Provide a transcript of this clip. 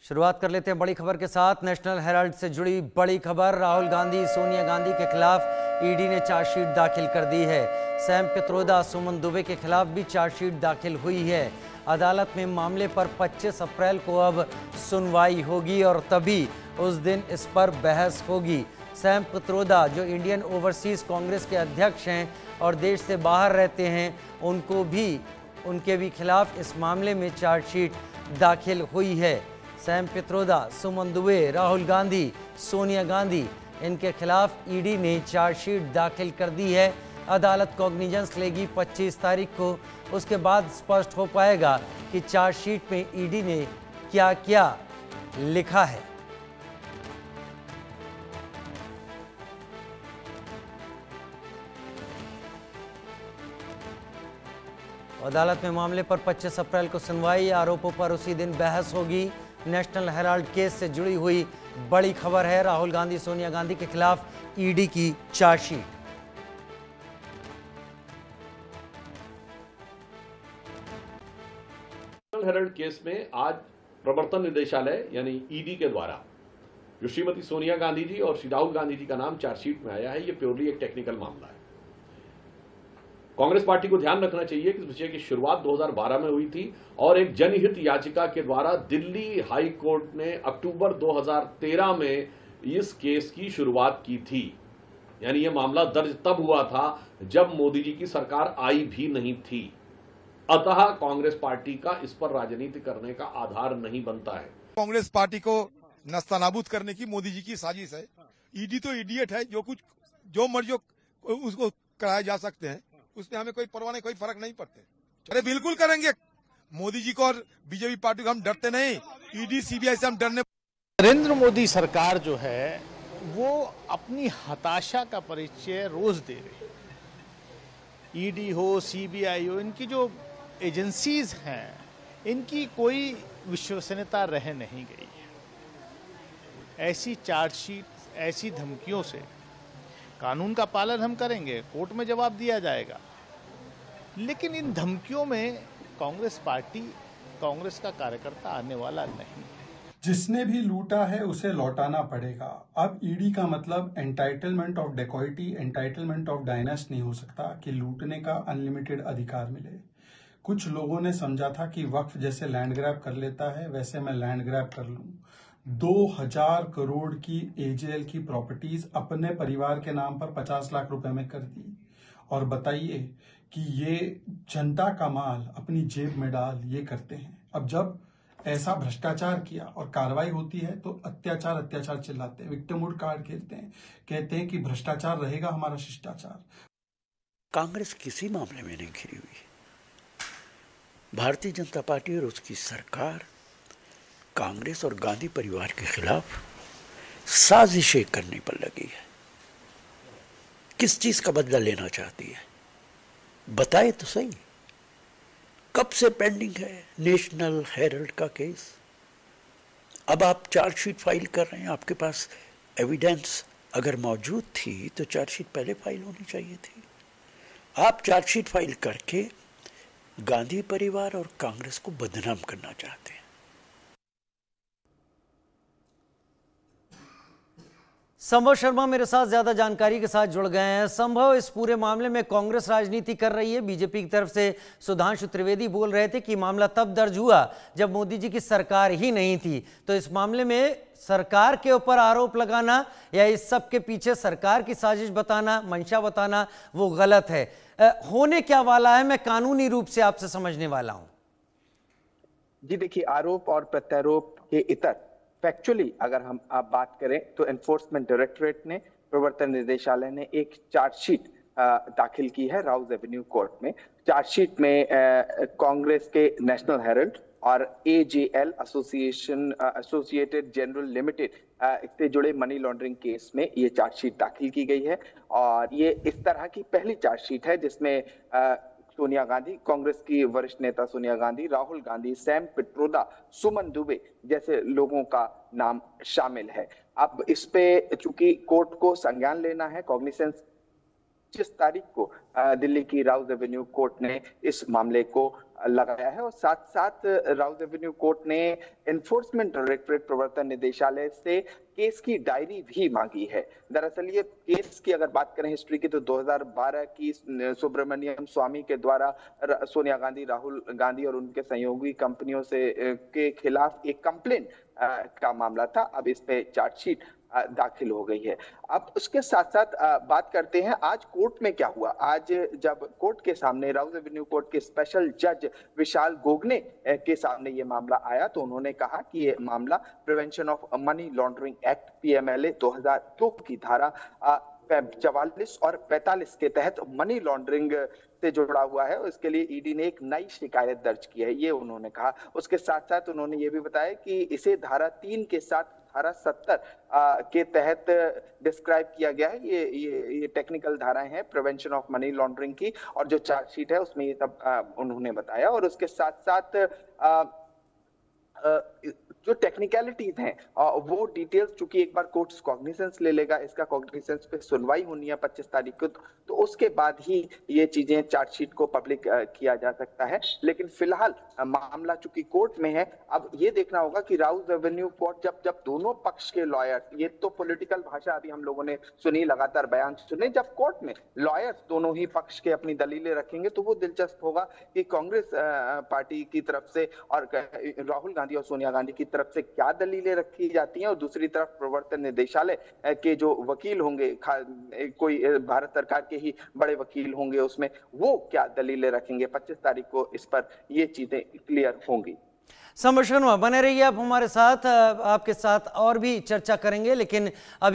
शुरुआत कर लेते हैं बड़ी खबर के साथ। नेशनल हेराल्ड से जुड़ी बड़ी खबर। राहुल गांधी सोनिया गांधी के खिलाफ ईडी ने चार्जशीट दाखिल कर दी है। सैम पित्रोदा, सुमन दुबे के खिलाफ भी चार्जशीट दाखिल हुई है। अदालत में मामले पर 25 अप्रैल को अब सुनवाई होगी और तभी उस दिन इस पर बहस होगी। सैम पित्रोदा, जो इंडियन ओवरसीज कांग्रेस के अध्यक्ष हैं और देश से बाहर रहते हैं, उनके भी खिलाफ इस मामले में चार्जशीट दाखिल हुई है। सैम पित्रोदा, सुमन दुबे, राहुल गांधी, सोनिया गांधी, इनके खिलाफ ईडी ने चार्जशीट दाखिल कर दी है। अदालत कॉग्निजेंस लेगी 25 तारीख को। उसके बाद स्पष्ट हो पाएगा कि चार्जशीट में ईडी ने क्या क्या लिखा है। अदालत में मामले पर 25 अप्रैल को सुनवाई, आरोपों पर उसी दिन बहस होगी। नेशनल हेराल्ड केस से जुड़ी हुई बड़ी खबर है। राहुल गांधी, सोनिया गांधी के खिलाफ ईडी की चार्जशीट। नेशनल हेराल्ड केस में आज प्रवर्तन निदेशालय यानी ईडी के द्वारा जो श्रीमती सोनिया गांधी जी और श्री राहुल गांधी जी का नाम चार्जशीट में आया है, ये प्योरली एक टेक्निकल मामला है। कांग्रेस पार्टी को ध्यान रखना चाहिए कि इस विषय की शुरुआत 2012 में हुई थी और एक जनहित याचिका के द्वारा दिल्ली हाई कोर्ट ने अक्टूबर 2013 में इस केस की शुरुआत की थी। यानी यह मामला दर्ज तब हुआ था जब मोदी जी की सरकार आई भी नहीं थी। अतः कांग्रेस पार्टी का इस पर राजनीति करने का आधार नहीं बनता है। कांग्रेस पार्टी को नस्तानाबूद करने की मोदी जी की साजिश है। ईडी तो इडियट है, जो मर्जी उसको कराया जा सकते हैं, उसमें हमें कोई परवाह नहीं, कोई फर्क नहीं पड़ते। अरे बिल्कुल करेंगे। मोदी जी को और बीजेपी पार्टी को हम डरते नहीं, ईडी सीबीआई से हम डरने। नरेंद्र मोदी सरकार जो है वो अपनी हताशा का परिचय रोज दे रही है। ईडी हो, सीबीआई हो, इनकी जो एजेंसीज हैं, इनकी कोई विश्वसनीयता रह नहीं गई है। ऐसी चार्जशीट, ऐसी धमकियों से कानून का पालन हम करेंगे, कोर्ट में जवाब दिया जाएगा, लेकिन इन धमकियों में कांग्रेस पार्टी, कांग्रेस का कार्यकर्ता आने वाला नहीं। जिसने भी लूटा है उसे लौटाना पड़ेगा। अब ईडी का मतलब entitlement of dacoity, entitlement of dynast नहीं हो सकता कि लूटने का अनलिमिटेड अधिकार मिले। कुछ लोगों ने समझा था कि वक्फ जैसे लैंड ग्रैब कर लेता है, वैसे मैं लैंड ग्रैब कर लूं। 2000 करोड़ की एजेएल की प्रॉपर्टीज अपने परिवार के नाम पर 50 लाख रुपए में कर दी। और बताइए कि ये जनता का माल अपनी जेब में डाल ये करते हैं। अब जब ऐसा भ्रष्टाचार किया और कार्रवाई होती है तो अत्याचार चिल्लाते हैं, विक्टिमहुड कार्ड खेलते हैं, कहते हैं कि भ्रष्टाचार रहेगा हमारा शिष्टाचार। कांग्रेस किसी मामले में नहीं घिरी हुई। भारतीय जनता पार्टी और उसकी सरकार कांग्रेस और गांधी परिवार के खिलाफ साजिशें करने पर लगी है। किस चीज का बदला लेना चाहती है, बताए तो सही। कब से पेंडिंग है नेशनल हेराल्ड का केस? अब आप चार्जशीट फाइल कर रहे हैं। आपके पास एविडेंस अगर मौजूद थी तो चार्जशीट पहले फाइल होनी चाहिए थी। आप चार्जशीट फाइल करके गांधी परिवार और कांग्रेस को बदनाम करना चाहते हैं। संभव शर्मा मेरे साथ ज्यादा जानकारी के साथ जुड़ गए हैं। संभव, इस पूरे मामले में कांग्रेस राजनीति कर रही है। बीजेपी की तरफ से सुधांशु त्रिवेदी बोल रहे थे कि मामला तब दर्ज हुआ जब मोदी जी की सरकार ही नहीं थी। तो इस मामले में सरकार के ऊपर आरोप लगाना या इस सब के पीछे सरकार की साजिश बताना, मंशा बताना, वो गलत है। होने क्या वाला है, मैं कानूनी रूप से आपसे समझने वाला हूं। जी देखिए, आरोप और प्रत्यारोप के इतर फैक्चुअली अगर हम आप बात करें तो एनफोर्समेंट डायरेक्टरेट ने, प्रवर्तन निदेशालय ने एक चार्जशीट दाखिल की है राउज एवेन्यू कोर्ट में। चार्जशीट में कांग्रेस के नेशनल हेराल्ड और एजेएल एसोसिएटेड जनरल लिमिटेड इससे जुड़े मनी लॉन्ड्रिंग केस में ये चार्जशीट दाखिल की गई है। और ये इस तरह की पहली चार्जशीट है जिसमें सोनिया गांधी, कांग्रेस की वरिष्ठ नेता सोनिया गांधी, राहुल गांधी, सैम पित्रोदा, सुमन दुबे जैसे लोगों का नाम शामिल है। अब इस पे चूंकि कोर्ट को संज्ञान लेना है, कॉग्निसेंस 25 तारीख को दिल्ली की राउज एवेन्यू कोर्ट ने इस मामले को लगाया है और साथ साथ राउज एवेन्यू कोर्ट ने एनफोर्समेंट डायरेक्टरेट प्रवर्तन निदेशालय से केस की डायरी भी मांगी है। दरअसल ये केस की अगर बात करें हिस्ट्री की तो 2012 की सुब्रमण्यम स्वामी के द्वारा सोनिया गांधी, राहुल गांधी और उनके सहयोगी कंपनियों से के खिलाफ एक कंप्लेंट का मामला था। अब इस पे चार्जशीट दाखिल हो गई है। अब उसके साथ साथ बात करते हैं आज कोर्ट में क्या हुआ। आज जब कोर्ट के सामने राउज एवेन्यू कोर्ट के स्पेशल जज विशाल गोगने के सामने ये मामला आया तो उन्होंने कहा कि ये मामला prevention of money laundering act PMLA 2002 की धारा 44 और 45 के तहत मनी लॉन्ड्रिंग से जुड़ा हुआ है। इसके लिए ईडी ने एक नई शिकायत दर्ज की है, ये उन्होंने कहा। उसके साथ साथ उन्होंने ये भी बताया कि इसे धारा 3 के साथ धारा 70 के तहत डिस्क्राइब किया गया है। ये टेक्निकल धाराएं हैं प्रिवेंशन ऑफ मनी लॉन्ड्रिंग की, और जो चार्जशीट है उसमें ये सब उन्होंने बताया। और उसके साथ साथ जो टेक्निकलिटीज हैं वो डिटेल्स, चूंकि एक बार कोर्ट कॉग्निसेंस ले लेगा, इसका कॉग्निसेंस पे सुनवाई होनी है 25 तारीख को, तो उसके बाद ही ये चीजें चार्जशीट को पब्लिक किया जा सकता है। लेकिन फिलहाल मामला चूंकि कोर्ट में है, अब ये देखना होगा कि राउज एवेन्यू कोर्ट जब दोनों पक्ष के लॉयर्स, ये तो पॉलिटिकल भाषा अभी हम लोगों ने सुनी, लगातार बयान सुने, जब कोर्ट में लॉयर्स दोनों ही पक्ष के अपनी दलीलें रखेंगे तो वो दिलचस्प होगा कि कांग्रेस पार्टी की तरफ से और राहुल गांधी और सोनिया गांधी की तरफ से क्या दलीलें रखी जाती हैं, और दूसरी तरफ प्रवर्तन निदेशालय के जो वकील होंगे, कोई भारत सरकार के ही बड़े वकील होंगे, उसमें वो क्या दलीलें रखेंगे। 25 तारीख को इस पर ये चीजें क्लियर होंगी। संभाषण बने रहिए आप हमारे साथ, आपके साथ और भी चर्चा करेंगे, लेकिन अभी